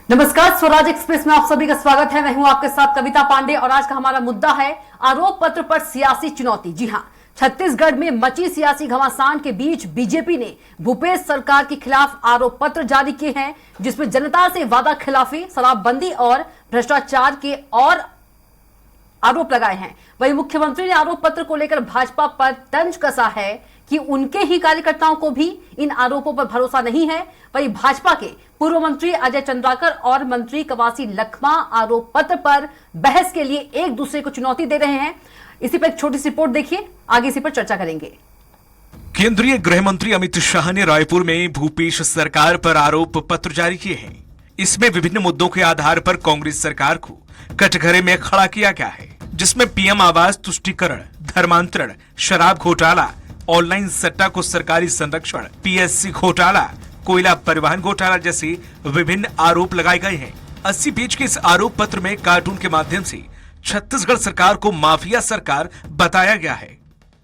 नमस्कार, स्वराज एक्सप्रेस में आप सभी का स्वागत है। मैं हूं आपके साथ कविता पांडे और आज का हमारा मुद्दा है आरोप पत्र पर सियासी चुनौती। जी हां, छत्तीसगढ़ में मची सियासी घमासान के बीच बीजेपी ने भूपेश सरकार के खिलाफ आरोप पत्र जारी किए हैं, जिसमें जनता से वादा खिलाफी, शराबबंदी और भ्रष्टाचार के और आरोप लगाए हैं। वहीं मुख्यमंत्री ने आरोप पत्र को लेकर भाजपा पर तंज कसा है कि उनके ही कार्यकर्ताओं को भी इन आरोपों पर भरोसा नहीं है। वहीं भाजपा के पूर्व मंत्री अजय चंद्राकर और मंत्री कवासी लखमा आरोप पत्र पर बहस के लिए एक दूसरे को चुनौती दे रहे हैं। इसी पर एक छोटी सी रिपोर्ट देखिए, आगे इसी पर चर्चा करेंगे। केंद्रीय गृह मंत्री अमित शाह ने रायपुर में भूपेश सरकार पर आरोप पत्र जारी किए हैं। इसमें विभिन्न मुद्दों के आधार पर कांग्रेस सरकार को कटघरे में खड़ा किया गया है, जिसमें पीएम आवास तुष्टीकरण, धर्मांतरण, शराब घोटाला, ऑनलाइन सट्टा को सरकारी संरक्षण, पीएससी घोटाला, कोयला परिवहन घोटाला जैसे विभिन्न आरोप लगाए गए हैं। 80 पेज के इस आरोप पत्र में कार्टून के माध्यम से छत्तीसगढ़ सरकार को माफिया सरकार बताया गया है।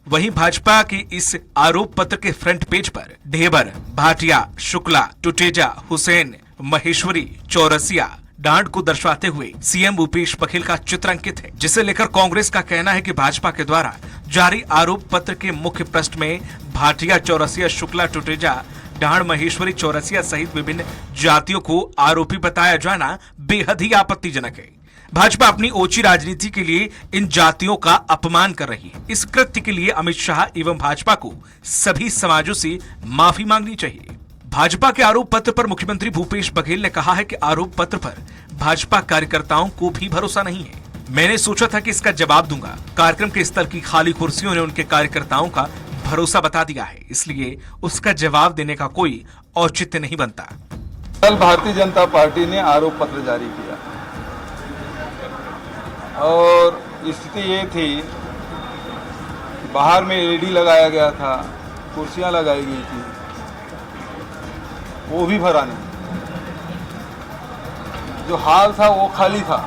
वहीं भाजपा के इस आरोप पत्र के फ्रंट पेज पर ढेबर, भाटिया, शुक्ला, टुटेजा, हुसैन, महेश्वरी, चौरसिया, डांड को दर्शाते हुए सीएम भूपेश बघेल का चित्र अंकित है, जिसे लेकर कांग्रेस का कहना है कि भाजपा के द्वारा जारी आरोप पत्र के मुख्य पृष्ठ में भाटिया, चौरसिया, शुक्ला, टुटेजा, डांड, महेश्वरी, चौरसिया सहित विभिन्न जातियों को आरोपी बताया जाना बेहद ही आपत्तिजनक है। भाजपा अपनी ओछी राजनीति के लिए इन जातियों का अपमान कर रही है। इस कृत्य के लिए अमित शाह एवं भाजपा को सभी समाजों से माफी मांगनी चाहिए। भाजपा के आरोप पत्र पर मुख्यमंत्री भूपेश बघेल ने कहा है कि आरोप पत्र पर भाजपा कार्यकर्ताओं को भी भरोसा नहीं है। मैंने सोचा था कि इसका जवाब दूंगा। कार्यक्रम के स्थल की खाली कुर्सियों ने उनके कार्यकर्ताओं का भरोसा बता दिया है, इसलिए उसका जवाब देने का कोई औचित्य नहीं बनता। कल भारतीय जनता पार्टी ने आरोप पत्र जारी किया और स्थिति ये थी, बाहर में एलईडी लगाया गया था, कुर्सियां लगाई गई थी, वो भी भरा नहीं। जो हाल था वो खाली था।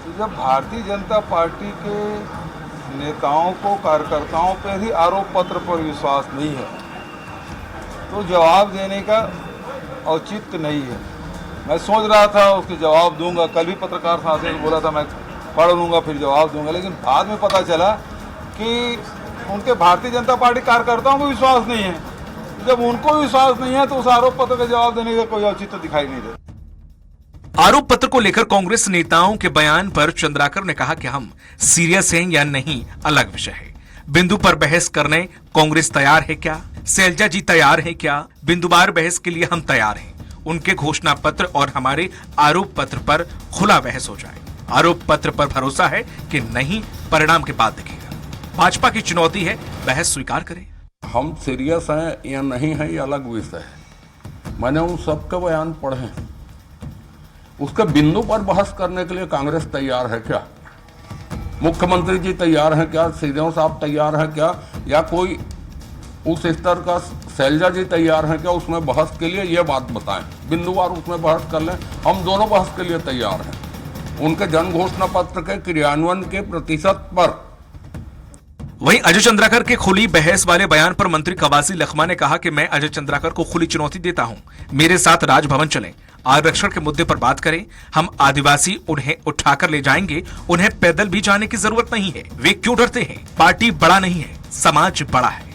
तो जब भारतीय जनता पार्टी के नेताओं को, कार्यकर्ताओं पर ही आरोप पत्र पर विश्वास नहीं है, तो जवाब देने का औचित्य नहीं है। मैं सोच रहा था उसके जवाब दूंगा, कल भी पत्रकार साथी ने बोला था मैं पढ़ लूंगा फिर जवाब दूंगा, लेकिन बाद में पता चला कि उनके भारतीय जनता पार्टी कार्यकर्ताओं को विश्वास नहीं है। जब उनको विश्वास नहीं है तो उस आरोप पत्र का जवाब देने का कोई औचित्य दिखाई नहीं देता। आरोप पत्र को लेकर कांग्रेस नेताओं के बयान पर चंद्राकर ने कहा कि हम सीरियस हैं या नहीं अलग विषय है। बिंदु पर बहस करने कांग्रेस तैयार है क्या? शैलजा जी तैयार है क्या? बिंदुवार बहस के लिए हम तैयार हैं। उनके घोषणा पत्र और हमारे आरोप पत्र पर खुला बहस हो जाए। आरोप पत्र पर भरोसा है कि नहीं, परिणाम के बाद दिखेगा। भाजपा की चुनौती है, बहस स्वीकार करें। हम सीरियस हैं या नहीं है ये अलग विषय है। मैंने उन सबके बयान पढ़े हैं। उसके बिंदु पर बहस करने के लिए कांग्रेस तैयार है क्या? मुख्यमंत्री जी तैयार हैं क्या? सीएम साहब तैयार हैं क्या? या कोई उस स्तर का शैलजा जी तैयार हैं क्या उसमें बहस के लिए? ये बात बताएं। बिंदुवार उसमें बहस कर लें। हम दोनों बहस के लिए तैयार हैं। उनके जन घोषणा पत्र के क्रियान्वयन के प्रतिशत पर। वहीं अजय चंद्राकर के खुली बहस वाले बयान पर मंत्री कवासी लखमा ने कहा कि मैं अजय चंद्राकर को खुली चुनौती देता हूं, मेरे साथ राजभवन चलें, आरक्षण के मुद्दे पर बात करें। हम आदिवासी उन्हें उठाकर ले जाएंगे। उन्हें पैदल भी जाने की जरूरत नहीं है। वे क्यों डरते हैं? पार्टी बड़ा नहीं है, समाज बड़ा है।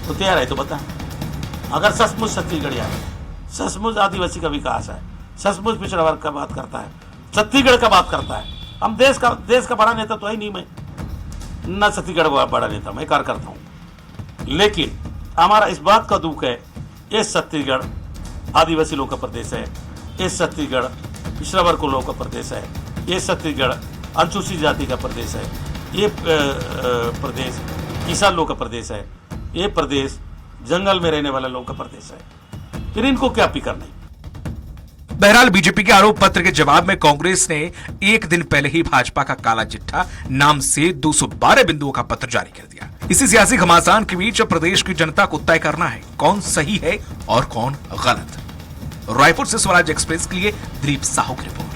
तो तैयार है तो बता। अगर सचमुच छत्तीसगढ़ है, सचमुच आदिवासी का विकास है, सचमुच पिछड़ा वर्ग का बात करता है, छत्तीसगढ़ का बात करता है, हम देश का बड़ा नेता तो है नहीं, मैं न छत्तीसगढ़ बड़ा नेता, मैं कार्यकर्ता हूँ। लेकिन हमारा इस बात का दुख है, ये छत्तीसगढ़ आदिवासी लोगों का प्रदेश है, ये छत्तीसगढ़ पिछड़ा वर्ग के लोगों का प्रदेश है, ये छत्तीसगढ़ अनुसूचित जाति का प्रदेश है, ये प्रदेश किसान लोगों का प्रदेश है, ये प्रदेश जंगल में रहने वाले लोगों का प्रदेश है। फिर इनको क्या फिक्र नहीं? बहरहाल बीजेपी के आरोप पत्र के जवाब में कांग्रेस ने एक दिन पहले ही भाजपा का काला चिट्ठा नाम से 212 बिंदुओं का पत्र जारी कर दिया। इसी सियासी घमासान के बीच प्रदेश की जनता को तय करना है कौन सही है और कौन गलत। रायपुर से स्वराज एक्सप्रेस के लिए दिलीप साहू की रिपोर्ट।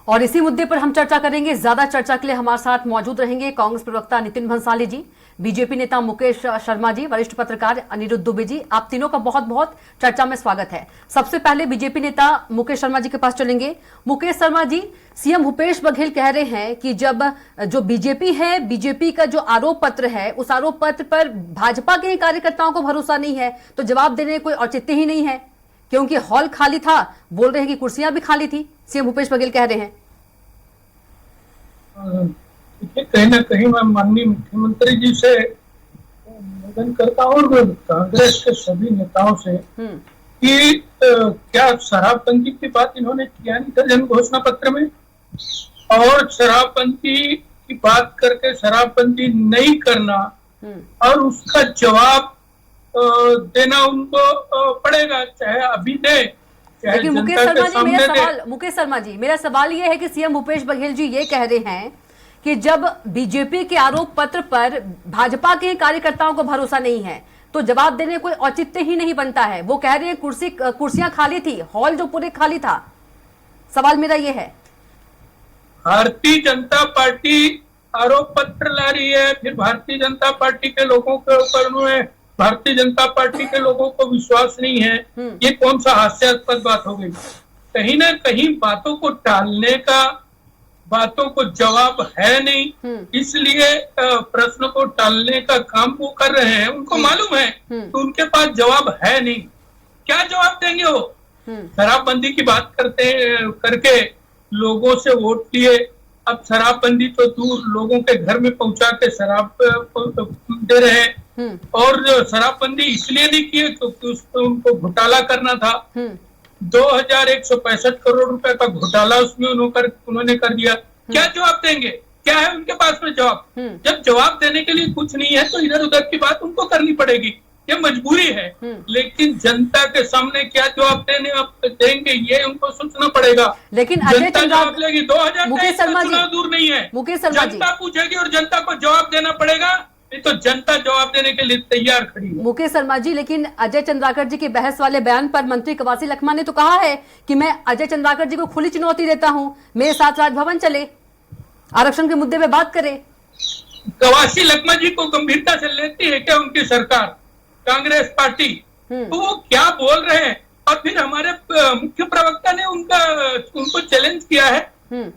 और इसी मुद्दे पर हम चर्चा करेंगे। ज्यादा चर्चा के लिए हमारे साथ मौजूद रहेंगे कांग्रेस प्रवक्ता नितिन भंसाली जी। बीजेपी नेता मुकेश शर्मा जी, वरिष्ठ पत्रकार अनिरुद्ध दुबे जी, आप तीनों का बहुत बहुत चर्चा में स्वागत है। सबसे पहले बीजेपी नेता मुकेश शर्मा जी के पास चलेंगे। मुकेश शर्मा जी, सीएम भूपेश बघेल कह रहे हैं कि जब जो बीजेपी है, बीजेपी का जो आरोप पत्र है, उस आरोप पत्र पर भाजपा के कार्यकर्ताओं को भरोसा नहीं है, तो जवाब देने कोई औचित्य ही नहीं है, क्योंकि हॉल खाली था। बोल रहे हैं कि कुर्सियां भी खाली थी, सीएम भूपेश बघेल कह रहे हैं। कहीं ना कहीं मैं माननीय मुख्यमंत्री जी से निवेदन करता हूँ और कांग्रेस के सभी नेताओं से कि क्या शराबबंदी की बात इन्होंने किया नहीं था जन घोषणा पत्र में, और शराबबंदी की बात करके शराबबंदी नहीं करना और उसका जवाब देना उनको पड़ेगा, चाहे अभी दे चाहे लेकिन मुकेश शर्मा जी, मेरा सवाल ये है कि सीएम भूपेश बघेल जी ये कह रहे हैं कि जब बीजेपी के आरोप पत्र पर भाजपा के कार्यकर्ताओं को भरोसा नहीं है तो जवाब देने कोई औचित्य ही नहीं बनता है। वो कह रहे हैं कुर्सियां खाली थी, हॉल जो पूरे खाली था। सवाल मेरा ये है, भारतीय जनता पार्टी आरोप पत्र ला रही है, फिर भारतीय जनता पार्टी के लोगों के ऊपर उन्होंने भारतीय जनता पार्टी के लोगों को विश्वास नहीं है, ये कौन सा हास्यास्पद बात हो गई। कहीं ना कहीं बातों को टालने का, बातों को जवाब है नहीं, इसलिए प्रश्न को टालने का काम वो कर रहे हैं। उनको मालूम है तो उनके पास जवाब है नहीं, क्या जवाब देंगे वो। शराबबंदी की बात करके लोगों से वोट लिए, अब शराबबंदी तो दूर, लोगों के घर में पहुंचा के शराब दे रहे हैं। और शराबबंदी इसलिए नहीं किए क्योंकि उसमें उनको घोटाला करना था। 2165 करोड़ रुपए का घोटाला उसमें उन्होंने कर दिया। क्या जवाब देंगे, क्या है उनके पास में जवाब। जब जवाब देने के लिए कुछ नहीं है तो इधर उधर की बात उनको करनी पड़ेगी, ये मजबूरी है। लेकिन जनता के सामने क्या जवाब देंगे ये उनको सोचना पड़ेगा। लेकिन जनता जवाब लेगी। 2023 का चुनाव दूर नहीं है, मुकेश शर्मा जी, जनता पूछेगी और जनता को जवाब देना पड़ेगा, तो जनता जवाब देने के लिए तैयार खड़ी है। मुकेश शर्मा जी, लेकिन अजय चंद्राकर जी के बहस वाले बयान पर मंत्री कवासी लखमा ने तो कहा है कि मैं अजय चंद्राकर जी को खुली चुनौती देता हूं, मेरे साथ राजभवन चले, आरक्षण के मुद्दे पे बात करें। कवासी लखमा जी को गंभीरता से लेती है क्या उनकी सरकार, कांग्रेस पार्टी? तो वो क्या बोल रहे हैं। और फिर हमारे मुख्य प्रवक्ता ने उनको चैलेंज किया है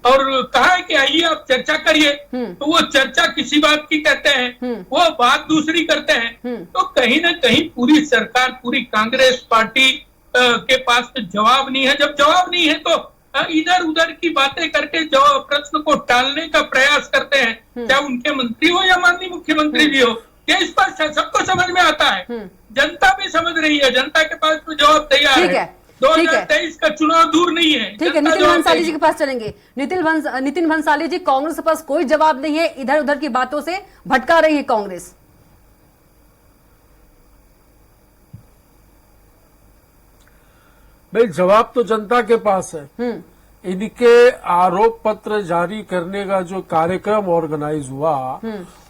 और कहा है कि आइए आप चर्चा करिए, तो वो चर्चा किसी बात की कहते हैं, वो बात दूसरी करते हैं। तो कहीं ना कहीं पूरी सरकार, पूरी कांग्रेस पार्टी के पास तो जवाब नहीं है। जब जवाब नहीं है तो इधर उधर की बातें करके जो प्रश्न को टालने का प्रयास करते हैं, चाहे उनके मंत्री हो या माननीय मुख्यमंत्री जी हो, ये इस पर सबको समझ में आता है। जनता भी समझ रही है, जनता के पास तो जवाब तैयार है। 2023 का चुनाव दूर नहीं है। ठीक है, नितिन भंसाली जी के पास चलेंगे। नितिन भंसाली जी, कांग्रेस के पास कोई जवाब नहीं है, इधर उधर की बातों से भटका रही है कांग्रेस। भाई जवाब तो जनता के पास है। इनके आरोप पत्र जारी करने का जो कार्यक्रम ऑर्गेनाइज हुआ,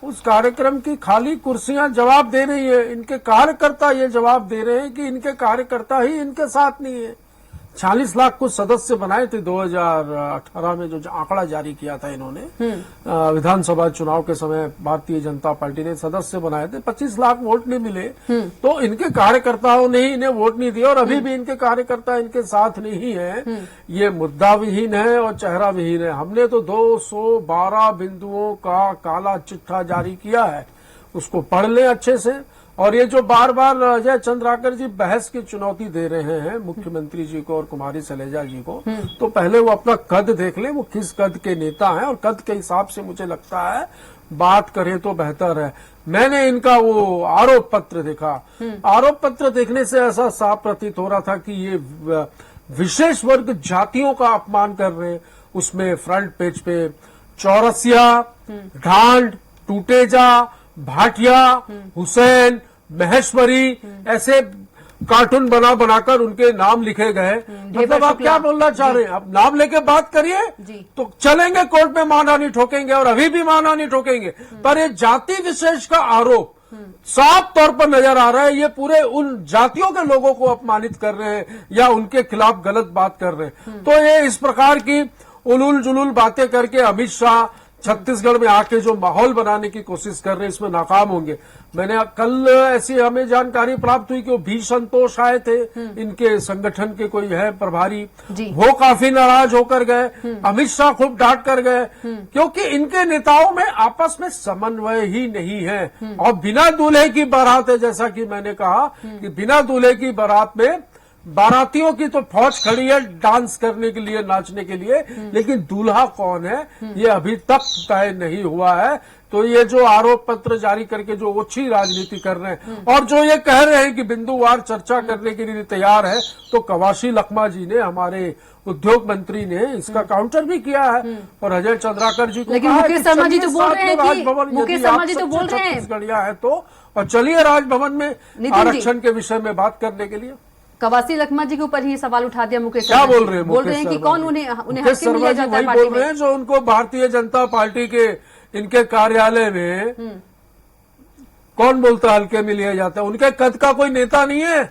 उस कार्यक्रम की खाली कुर्सियां जवाब दे रही है। इनके कार्यकर्ता ये जवाब दे रहे हैं कि इनके कार्यकर्ता ही इनके साथ नहीं है। 40 लाख कुछ सदस्य बनाए थे 2018 में, जो आंकड़ा जारी किया था इन्होंने विधानसभा चुनाव के समय भारतीय जनता पार्टी ने सदस्य बनाए थे, 25 लाख वोट नहीं मिले। तो इनके कार्यकर्ताओं ने ही इन्हें वोट नहीं दिया और अभी भी इनके कार्यकर्ता इनके साथ नहीं है। ये मुद्दा विहीन है और चेहरा विहीन है। हमने तो 212 बिंदुओं का काला चिट्ठा जारी किया है, उसको पढ़ लें अच्छे से। और ये जो बार बार अजय चंद्राकर जी बहस की चुनौती दे रहे हैं मुख्यमंत्री जी को और कुमारी सैलजा जी को, तो पहले वो अपना कद देख ले, वो किस कद के नेता हैं, और कद के हिसाब से मुझे लगता है बात करें तो बेहतर है। मैंने इनका वो आरोप पत्र देखा, आरोप पत्र देखने से ऐसा साफ प्रतीत हो रहा था कि ये विशेष वर्ग जातियों का अपमान कर रहे हैं। उसमें फ्रंट पेज पे चौरसिया, ढांड, टूटेजा, भाटिया, हुसैन, महेश्वरी, ऐसे कार्टून बनाकर उनके नाम लिखे गए। मतलब आप क्या बोलना चाह रहे हैं? आप नाम लेके बात करिए तो चलेंगे कोर्ट में, माना नहीं ठोकेंगे और अभी भी माना नहीं ठोकेंगे। पर ये जाति विशेष का आरोप साफ तौर पर नजर आ रहा है। ये पूरे उन जातियों के लोगों को अपमानित कर रहे हैं या उनके खिलाफ गलत बात कर रहे हैं। तो ये इस प्रकार की उलूल जुलूल बातें करके अमित शाह, छत्तीसगढ़ में आके जो माहौल बनाने की कोशिश कर रहे हैं इसमें नाकाम होंगे। मैंने कल ऐसी हमें जानकारी प्राप्त हुई कि वो भी संतोष आए थे, इनके संगठन के कोई है प्रभारी, वो काफी नाराज होकर गए। अमित शाह खूब डांट कर गए क्योंकि इनके नेताओं में आपस में समन्वय ही नहीं है। और बिना दूल्हे की बारात है, जैसा कि मैंने कहा कि बिना दूल्हे की बारात में बारातियों की तो फौज खड़ी है डांस करने के लिए, नाचने के लिए, लेकिन दूल्हा कौन है ये अभी तक तय नहीं हुआ है। तो ये जो आरोप पत्र जारी करके जो ओछी राजनीति कर रहे हैं और जो ये कह रहे हैं कि बिंदुवार चर्चा करने के लिए तैयार है, तो कवासी लखमा जी ने, हमारे उद्योग मंत्री ने इसका काउंटर भी किया है। और अजय चंद्राकर जी को लेकिन मुकेश शर्मा जी तो बोल रहे हैं कि मुकेश शर्मा जी तो बोल रहे हैं छत्तीसगढ़िया है तो, और चलिए राजभवन में आरक्षण के विषय में बात करने के लिए। कवासी लखमा जी के ऊपर ही सवाल उठा दिया मुकेश क्या शर्मा बोल रहे हैं? बोल रहे हैं कि कौन उन्हें हक मिल जाता है वही पार्टी बोल रहे हैं जो उनको भारतीय जनता पार्टी के इनके कार्यालय में कौन बोलता हल्के में लिया जाता है। उनके कद का कोई नेता नहीं है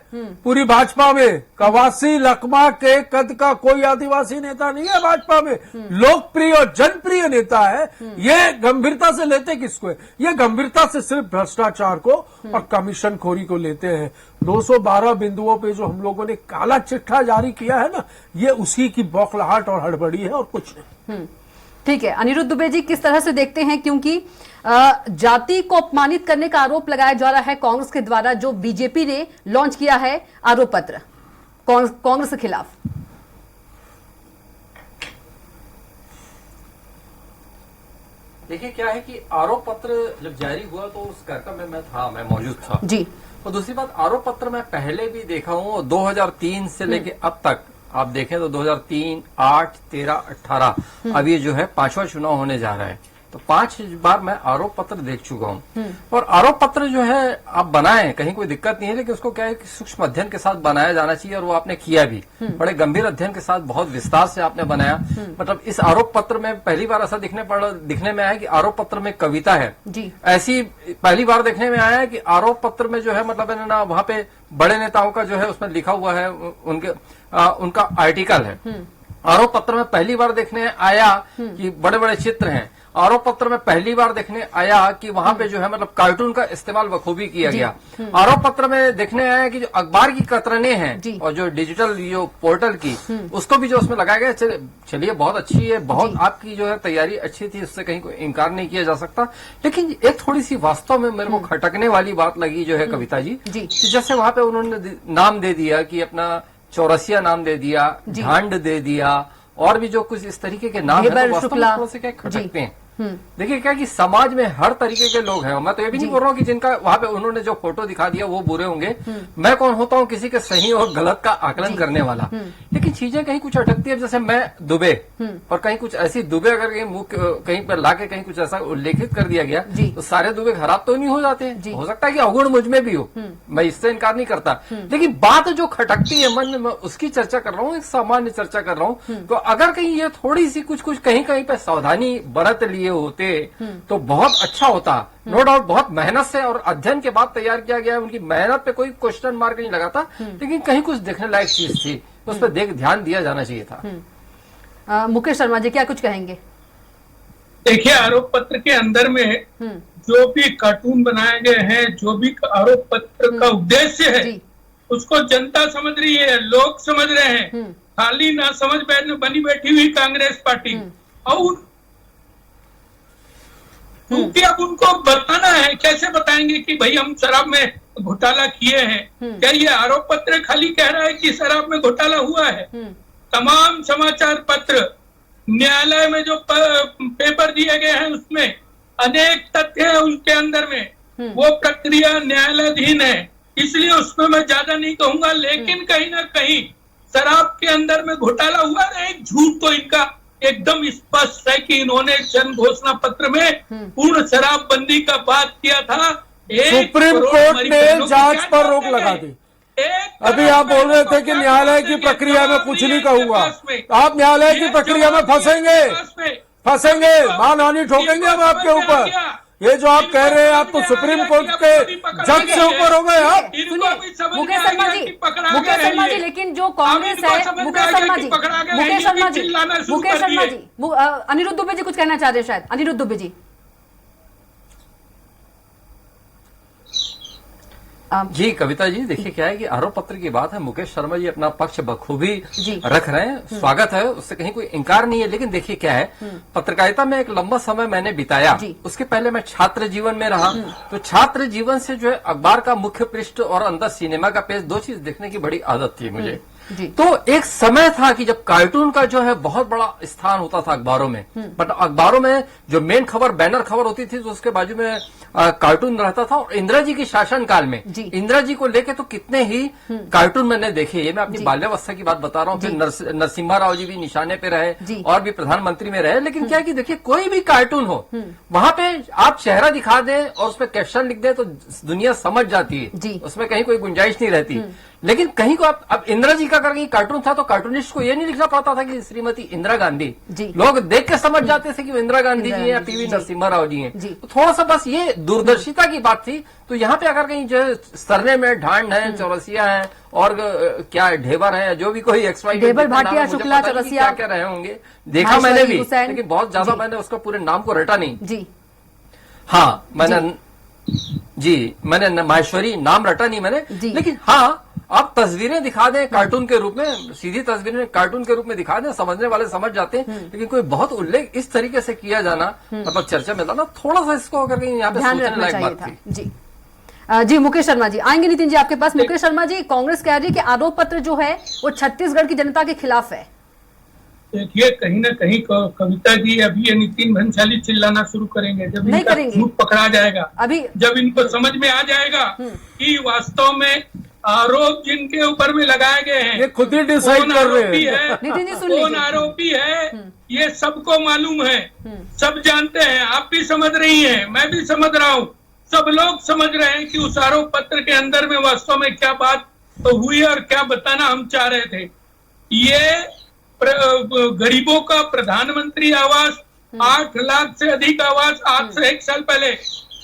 पूरी भाजपा में। कवासी लखमा के कद का कोई आदिवासी नेता नहीं है भाजपा में। लोकप्रिय और जनप्रिय नेता है। ये गंभीरता से लेते किसको है? ये गंभीरता से सिर्फ भ्रष्टाचार को और कमीशन खोरी को लेते हैं। 212 बिंदुओं पे जो हम लोगों ने काला चिट्ठा जारी किया है ना, ये उसी की बौखलाहट और हड़बड़ी है और कुछ नहीं। ठीक है, अनिरुद्ध दुबे जी किस तरह से देखते हैं, क्योंकि जाति को अपमानित करने का आरोप लगाया जा रहा है कांग्रेस के द्वारा, जो बीजेपी ने लॉन्च किया है आरोप पत्र कांग्रेस के खिलाफ। देखिए क्या है कि आरोप पत्र जब जारी हुआ तो उस कार्यक्रम में मैं मौजूद था जी। और दूसरी बात, आरोप पत्र मैं पहले भी देखा हूं 2003 से लेके अब तक आप देखें तो 2003, 8, 13, 18 अब ये जो है 5वां चुनाव होने जा रहा है, तो 5 बार मैं आरोप पत्र देख चुका हूं। और आरोप पत्र जो है आप बनाएं, कहीं कोई दिक्कत नहीं है, लेकिन उसको क्या है कि सूक्ष्म अध्ययन के साथ बनाया जाना चाहिए। और वो आपने किया भी, बड़े गंभीर अध्ययन के साथ बहुत विस्तार से आपने बनाया। मतलब इस आरोप पत्र में पहली बार ऐसा दिखने में आया कि आरोप पत्र में कविता है जी। ऐसी पहली बार देखने में आया है कि आरोप पत्र में जो है मतलब ना वहां पे बड़े नेताओं का जो है उसमें लिखा हुआ है, उनका आर्टिकल है। आरोप पत्र में पहली बार देखने आया कि बड़े बड़े चित्र हैं। आरोप पत्र में पहली बार देखने आया कि वहां पे जो है मतलब कार्टून का इस्तेमाल बखूबी किया गया। आरोप पत्र में देखने आया कि जो अखबार की कतरने हैं और जो डिजिटल जो पोर्टल की उसको भी जो उसमें लगाया गया। चलिए बहुत अच्छी है, बहुत आपकी जो है तैयारी अच्छी थी, उससे कहीं कोई इनकार नहीं किया जा सकता। लेकिन एक थोड़ी सी वास्तव में मेरे को खटकने वाली बात लगी जो है कविता जी, जैसे वहां पे उन्होंने नाम दे दिया कि अपना चौरसिया नाम दे दिया, झांड दे दिया, और भी जो कुछ इस तरीके के नाम है, तो वास्तव में थोड़ा से क्या खटकते हैं। देखिए क्या कि समाज में हर तरीके के लोग हैं। मैं तो ये भी नहीं बोल रहा हूँ कि जिनका वहां पे उन्होंने जो फोटो दिखा दिया वो बुरे होंगे। मैं कौन होता हूँ किसी के सही और गलत का आकलन करने वाला। लेकिन चीजें कहीं कुछ अटकती है। जैसे मैं दुबे और कहीं कुछ ऐसी दुबे अगर कहीं पर लाके कहीं कुछ ऐसा उल्लेखित कर दिया गया तो सारे दुबे खराब तो नहीं हो जाते। हो सकता है कि अवगुण मुझ में भी हो, मैं इससे इनकार नहीं करता। लेकिन बात जो खटकती है मन में, मैं उसकी चर्चा कर रहा हूँ, एक सामान्य चर्चा कर रहा हूँ। तो अगर कहीं ये थोड़ी सी कुछ कहीं कहीं पे सावधानी बरत लिए होते तो बहुत अच्छा होता। नो डाउट बहुत मेहनत से और अध्ययन के बाद तैयार किया गया है, उनकी मेहनत पे कोई क्वेश्चन मार्क नहीं लगा था। लेकिन कहीं कुछ देखने लायक चीज थी, उस पर ध्यान दिया जाना चाहिए था। मुकेश शर्मा जी क्या कुछ कहेंगे? देखिए, आरोप पत्र के अंदर में जो भी कार्टून बनाए गए हैं, जो भी आरोप पत्र का उद्देश्य है, उसको जनता समझ रही है, लोग समझ रहे हैं। खाली ना समझ बनी बैठी हुई कांग्रेस पार्टी। और क्योंकि अब उनको बताना है, कैसे बताएंगे कि भाई हम शराब में घोटाला किए हैं? क्या ये आरोप पत्र खाली कह रहा है कि शराब में घोटाला हुआ है? तमाम समाचार पत्र, न्यायालय में जो पेपर दिए गए हैं उसमें अनेक तथ्य है उसके अंदर में। वो प्रक्रिया न्यायालयाधीन है, इसलिए उसमें मैं ज्यादा नहीं कहूंगा। लेकिन कहीं ना कहीं शराब के अंदर में घोटाला हुआ है। एक झूठ तो इनका एकदम स्पष्ट है कि इन्होंने जन घोषणा पत्र में पूर्ण शराबबंदी का बात किया था। सुप्रीम कोर्ट ने जांच पर रोक लगा दी। अभी आप बोल रहे थे कि न्यायालय की प्रक्रिया में कुछ नहीं कहूंगा। आप न्यायालय की प्रक्रिया में फंसेंगे, मानहानि ठोकेंगे हम आपके ऊपर। ये जो आप कह रहे हैं, आप तो सुप्रीम कोर्ट के जज से ऊपर हो गए आप। मुकेश शर्मा जी, मुकेश शर्मा जी, लेकिन जो कांग्रेस है, मुकेश शर्मा जी, मुकेश शर्मा जी, मुकेश शर्मा जी, अनिरुद्ध दुबे जी कुछ कहना चाह रहे हैं शायद, अनिरुद्ध दुबे जी। जी कविता जी, देखिए क्या है कि आरोप पत्र की बात है, मुकेश शर्मा जी अपना पक्ष बखूबी रख रहे हैं, स्वागत है, उससे कहीं कोई इनकार नहीं है। लेकिन देखिए क्या है, पत्रकारिता में एक लंबा समय मैंने बिताया, उसके पहले मैं छात्र जीवन में रहा, तो छात्र जीवन से जो है अखबार का मुख्य पृष्ठ और अंदर सिनेमा का पेज, दो चीज देखने की बड़ी आदत थी मुझे। तो एक समय था कि जब कार्टून का जो है बहुत बड़ा स्थान होता था अखबारों में, बट अखबारों में जो मेन खबर, बैनर खबर होती थी, तो उसके बाजू में कार्टून रहता था। और इंदिरा जी की शासन काल में इंदिरा जी को लेके तो कितने ही कार्टून मैंने देखे। ये मैं अपनी बाल्यावस्था की बात बता रहा हूँ। फिर नरसिम्हा राव जी भी निशाने पे रहे और भी प्रधानमंत्री में रहे। लेकिन क्या है कि देखिए, कोई भी कार्टून हो, वहां पे आप चेहरा दिखा दें और उसमें कैप्शन लिख दें तो दुनिया समझ जाती है, उसमें कहीं कोई गुंजाइश नहीं रहती। लेकिन कहीं को अब इंदिरा जी का अगर कार्टून था तो कार्टूनिस्ट को ये नहीं लिखना पड़ता था कि श्रीमती इंदिरा गांधी, लोग देख के समझ जाते थे कि वो इंदिरा गांधी जी या पीवी नरसिम्हा राव जी हैं। तो थोड़ा सा बस ये दूरदर्शिता की बात थी। तो यहाँ पे अगर कहीं जो है सरने में ढांड है, चौरसिया है और क्या ढेबर है, जो भी कोई एक्सवाई ढेबर, भाटिया, शुक्ला, चौरसिया क्या रहे होंगे, देखा मैंने भी, लेकिन बहुत ज्यादा मैंने उसका पूरे नाम को रटा नहीं। जी हाँ, मैंने माहेश्वरी नाम रटा नहीं मैंने, लेकिन हाँ आप तस्वीरें दिखा दें कार्टून के रूप में, सीधी तस्वीरें कार्टून के रूप में दिखा दें, समझने वाले समझ जाते हैं। लेकिन कोई बहुत उल्लेख इस तरीके से किया जाना, मतलब चर्चा में लाना, थोड़ा सा इसको अगर कहीं यहाँ पे सोचने लायक बात थी। जी मुकेश शर्मा जी, आएंगे नितिन जी आपके पास। मुकेश शर्मा जी, कांग्रेस कह रही है कि आरोप पत्र जो है वो छत्तीसगढ़ की जनता के खिलाफ है। देखिए, कहीं ना कहीं कविता जी अभी ये नितिन भंसाली चिल्लाना शुरू करेंगे जब इनका झूठ पकड़ा जाएगा, अभी जब इनको समझ में आ जाएगा कि वास्तव में आरोप जिनके ऊपर में लगाए गए हैं, ये खुद ही डिसाइड कर रहे हैं। नितिन जी सुन लीजिए, कौन आरोपी है ये सबको मालूम है, सब जानते हैं। आप भी समझ रही हैं, मैं भी समझ रहा हूँ, सब लोग समझ रहे हैं कि उस आरोप पत्र के अंदर में वास्तव में क्या बात तो हुई और क्या बताना हम चाह रहे थे। ये गरीबों का प्रधानमंत्री आवास, 8 लाख से अधिक आवास आज से 1 साल पहले,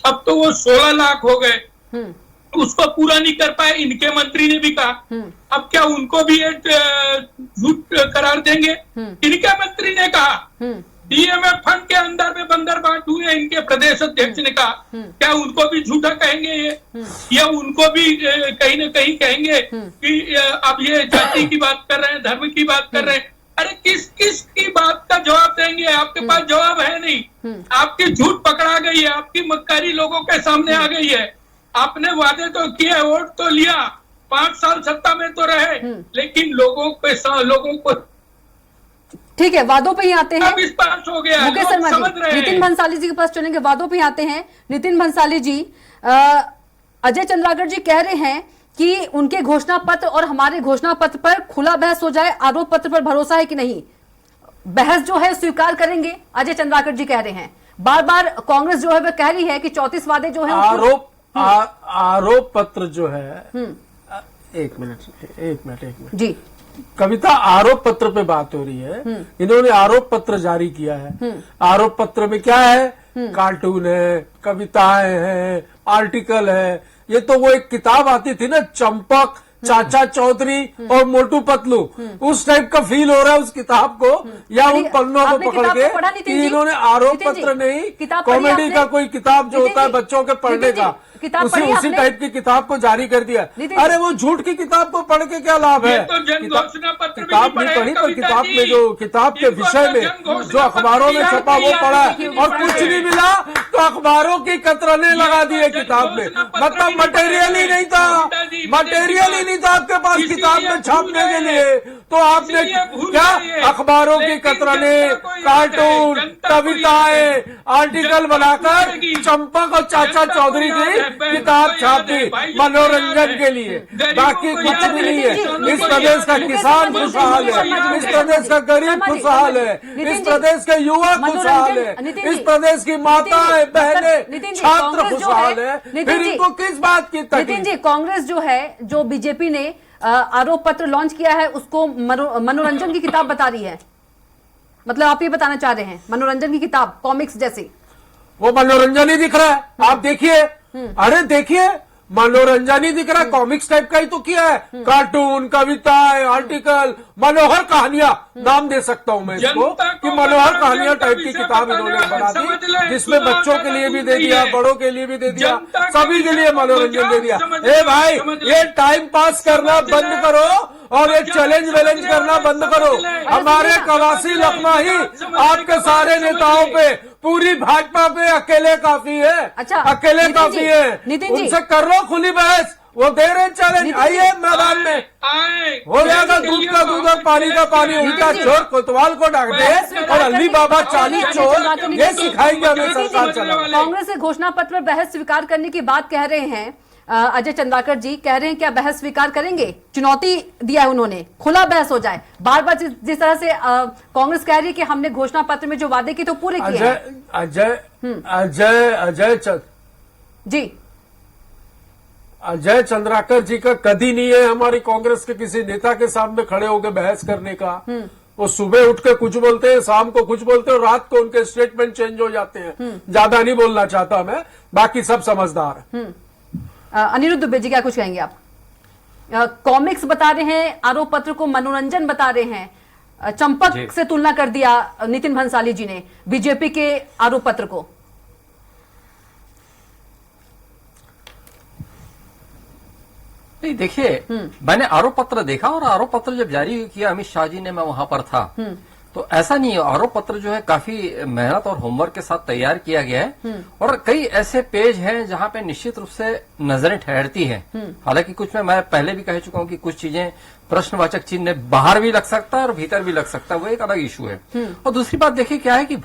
अब तो वो 16 लाख हो गए, उसको पूरा नहीं कर पाए। इनके मंत्री ने भी कहा, अब क्या उनको भी झूठ करार देंगे? इनके मंत्री ने कहा डीएमएफ फंड के अंदर में बंदर बांट हुए, इनके प्रदेश अध्यक्ष ने कहा, क्या उनको भी झूठा कहेंगे ये? या उनको भी कहीं ना कहीं कहेंगे कि अब ये जाति की बात कर रहे हैं, धर्म की बात कर रहे हैं? अरे किस किस की बात का जवाब देंगे? आपके पास जवाब है नहीं। आपकी झूठ पकड़ा गई है, आपकी मक्कारी लोगों के सामने आ गई है। आपने वादे तो किए, वोट तो लिया, 5 साल सत्ता में तो रहे, लेकिन लोगों को ठीक है, वादों पे ही आते हैं। इस पास हो गया, मुकेश शर्मा जी, नितिन भंसाली जी के पास चलेंगे, वादों पे ही आते हैं। नितिन भंसाली जी, अजय चंद्राकर जी कह रहे हैं कि उनके घोषणा पत्र और हमारे घोषणा पत्र पर खुला बहस हो जाए, आरोप पत्र पर भरोसा है कि नहीं? बहस जो है स्वीकार करेंगे, अजय चंद्राकर जी कह रहे हैं। बार बार कांग्रेस जो है वह कह रही है कि 34 वादे जो है आरोप पत्र जो है, एक मिनट जी कविता, आरोप पत्र पे बात हो रही है। इन्होंने आरोप पत्र जारी किया है। आरोप पत्र में क्या है? कार्टून है, कविताएं हैं, आर्टिकल है। ये तो वो एक किताब आती थी ना, चंपक, चाचा चौधरी और मोटू पतलू, उस टाइप का फील हो रहा है उस किताब को, या उन पन्नों को पकड़ के कि इन्होंने आरोप पत्र नहीं, कॉमेडी का कोई किताब जो होता है बच्चों के पढ़ने का, उसी टाइप की किताब को जारी कर दिया। अरे वो झूठ की किताब को पढ़ के क्या लाभ है? किताब नहीं पढ़ी, पर किताब में जो किताब के विषय में जो अखबारों में छपा वो पढ़ा और कुछ नहीं मिला तो अखबारों की कतरने लगा दी है किताब में। मतलब मटेरियल ही नहीं था, मटेरियल ही नहीं था आपके पास किताब में छापने के लिए, तो आपने क्या अखबारों की कतरने, कार्टून, कविताएं, आर्टिकल बनाकर चंपक और चाचा चौधरी की किताब छाप दी मनोरंजन के लिए, बाकी कुछ भी नहीं है। इस प्रदेश का किसान खुशहाल है, इस प्रदेश का गरीब खुशहाल है, इस प्रदेश के युवा खुशहाल है, इस प्रदेश की माताएं, बहनें, छात्र खुशहाल है। फिर इनको किस बात की तकलीफ? नितिन जी, कांग्रेस जो है, जो बीजेपी ने आरोप पत्र लॉन्च किया है, उसको मनोरंजन की किताब बता रही है। मतलब आप ये बताना चाह रहे हैं मनोरंजन की किताब, कॉमिक्स जैसी? वो मनोरंजन ही दिख रहा है। आप देखिए, अरे देखिए, मनोरंजन ही दिख रहा है। कॉमिक्स टाइप का ही तो किया है, कार्टून, कविताएं, आर्टिकल, मनोहर कहानियां, नाम दे सकता हूं मैं इसको कि मनोहर कहानियां टाइप की किताब इन्होंने बना दी, जिसमें बच्चों के लिए भी दे दिया, बड़ों के लिए भी दे दिया, सभी के लिए मनोरंजन दे दिया। ए भाई, ये टाइम पास करना बंद करो और ये चैलेंज वैलेंज करना बंद करो। हमारे कवासी लखमा ही आपके सारे नेताओं पे, पूरी भाजपा पे अकेले काफी है। अच्छा, अकेले काफी है। नितिन जी, उनसे कर लो खुली बहस, वो दे रहे चैलेंज, आइए मैदान में, हो जाएगा दूध का दूध और पानी का पानी। उनका चोर कोतवाल को डाक दे और अली बाबा 40 चोर, ये सिखाएंगे हमें सरकार चलाना। कांग्रेस के घोषणा पत्र पर बहस स्वीकार करने की बात कह रहे हैं अजय चंद्राकर जी, कह रहे हैं क्या बहस स्वीकार करेंगे? चुनौती दिया है उन्होंने, खुला बहस हो जाए। बार बार जिस तरह से कांग्रेस कह रही है कि हमने घोषणा पत्र में जो वादे किए तो पूरे किए हैं। अजय चंद्राकर जी का कभी नहीं है हमारी कांग्रेस के किसी नेता के सामने खड़े होकर बहस करने का। वो सुबह उठ के कुछ बोलते हैं, शाम को कुछ बोलते हैं और रात को उनके स्टेटमेंट चेंज हो जाते हैं। ज्यादा नहीं बोलना चाहता मैं, बाकी सब समझदार है। अनिरुद्ध दुबे जी, क्या कुछ कहेंगे आप? कॉमिक्स बता रहे हैं, आरोप पत्र को मनोरंजन बता रहे हैं, चंपक से तुलना कर दिया नितिन भंसाली जी ने बीजेपी के आरोप पत्र को। नहीं, देखिए, मैंने आरोप पत्र देखा और आरोप पत्र जब जारी किया अमित शाह जी ने, मैं वहां पर था, तो ऐसा नहीं है। आरोप पत्र जो है काफी मेहनत और होमवर्क के साथ तैयार किया गया है और कई ऐसे पेज हैं जहां पे निश्चित रूप से नजरें ठहरती हैं। हालांकि कुछ में मैं पहले भी कह चुका हूं कि कुछ चीजें प्रश्नवाचक चिन्ह बाहर भी लग सकता है और भीतर भी लग सकता है, वो एक अलग इशू है। और दूसरी बात देखिए क्या है कि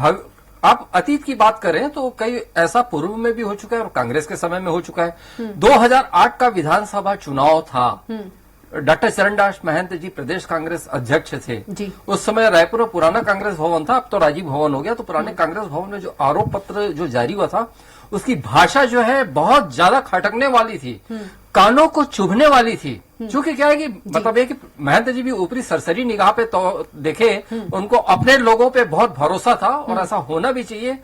आप अतीत की बात करें तो कई ऐसा पूर्व में भी हो चुका है और कांग्रेस के समय में हो चुका है। 2008 का विधानसभा चुनाव था, डॉक्टर चरणदास महंत जी प्रदेश कांग्रेस अध्यक्ष थे जी। उस समय रायपुर में पुराना कांग्रेस भवन था, अब तो राजीव भवन हो गया। तो पुराने कांग्रेस भवन में जो आरोप पत्र जो जारी हुआ था, उसकी भाषा जो है बहुत ज्यादा खटकने वाली थी, कानों को चुभने वाली थी। चूंकि क्या है कि मतलब है कि महंत जी भी ऊपरी सरसरी निगाह पे तो देखे, उनको अपने लोगों पे बहुत भरोसा था और ऐसा होना भी चाहिए।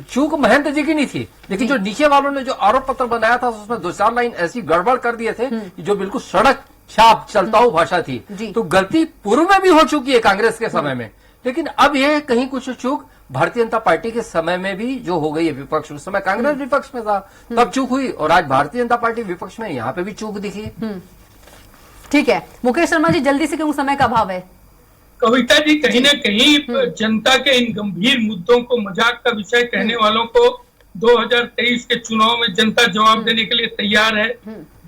चूक महंत जी की नहीं थी, लेकिन जो नीचे वालों ने जो आरोप पत्र बनाया था उसमें 2-4 लाइन ऐसी गड़बड़ कर दिए थे जो बिल्कुल सड़क छाप चलता हुआ भाषा थी। तो गलती पूर्व में भी हो चुकी है कांग्रेस के समय में, लेकिन अब ये कहीं कुछ चूक भारतीय जनता पार्टी के समय में भी जो हो गई है, विपक्ष उस समय कांग्रेस विपक्ष में था तब चूक हुई और आज भारतीय जनता पार्टी विपक्ष में, यहाँ पे भी चूक दिखी। ठीक है मुकेश शर्मा जी, जल्दी से, क्योंकि समय का अभाव है। कविता जी, कहीं ना कहीं जनता के इन गंभीर मुद्दों को मजाक का विषय कहने वालों को 2023 के चुनाव में जनता जवाब देने के लिए तैयार है।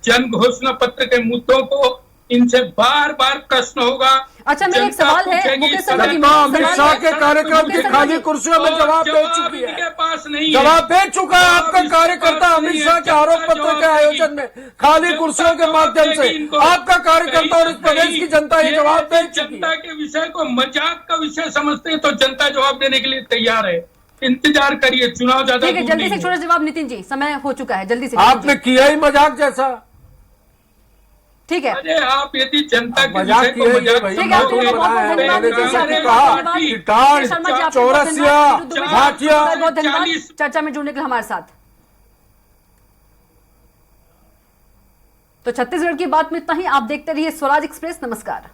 जन घोषणा पत्र के मुद्दों को इनसे बार बार प्रश्न होगा। अच्छा, मेरा एक सवाल है मुकेश शर्मा जी, अमित शाह के कार्यक्रम की खाली कुर्सियों में जवाब दे चुकी है, पास नहीं जवाब दे चुका है आपका कार्यकर्ता अमित शाह के आरोप पत्र के आयोजन में खाली कुर्सियों के माध्यम से। आपका कार्यकर्ता और इस प्रदेश की जनता ये जवाब दे चुकी है। जनता के विषय को मजाक का विषय समझते हैं तो जनता जवाब देने के लिए तैयार है। इंतजार करिए, चुनाव ज्यादा ठीक है, जल्दी से छोटा जवाब नितिन जी, समय हो चुका है, जल्दी से। आपने किया ही मजाक जैसा। ठीक है, अरे आप यदि जनता के मजाक विषय को किए मजाक भाई, ठीक है, आप दोनों बहुत बहुत धन्यवाद। जैसा कि बहुत कहा, धन्यवाद। गिटार, शर्मा जी, आपका बहुत चौरसिया, धन्यवाद। भाटिया, बहुत धन्यवाद चर्चा में जुड़ने के लिए हमारे साथ। तो छत्तीसगढ़ की बात में इतना ही। आप देखते रहिए स्वराज एक्सप्रेस। नमस्कार।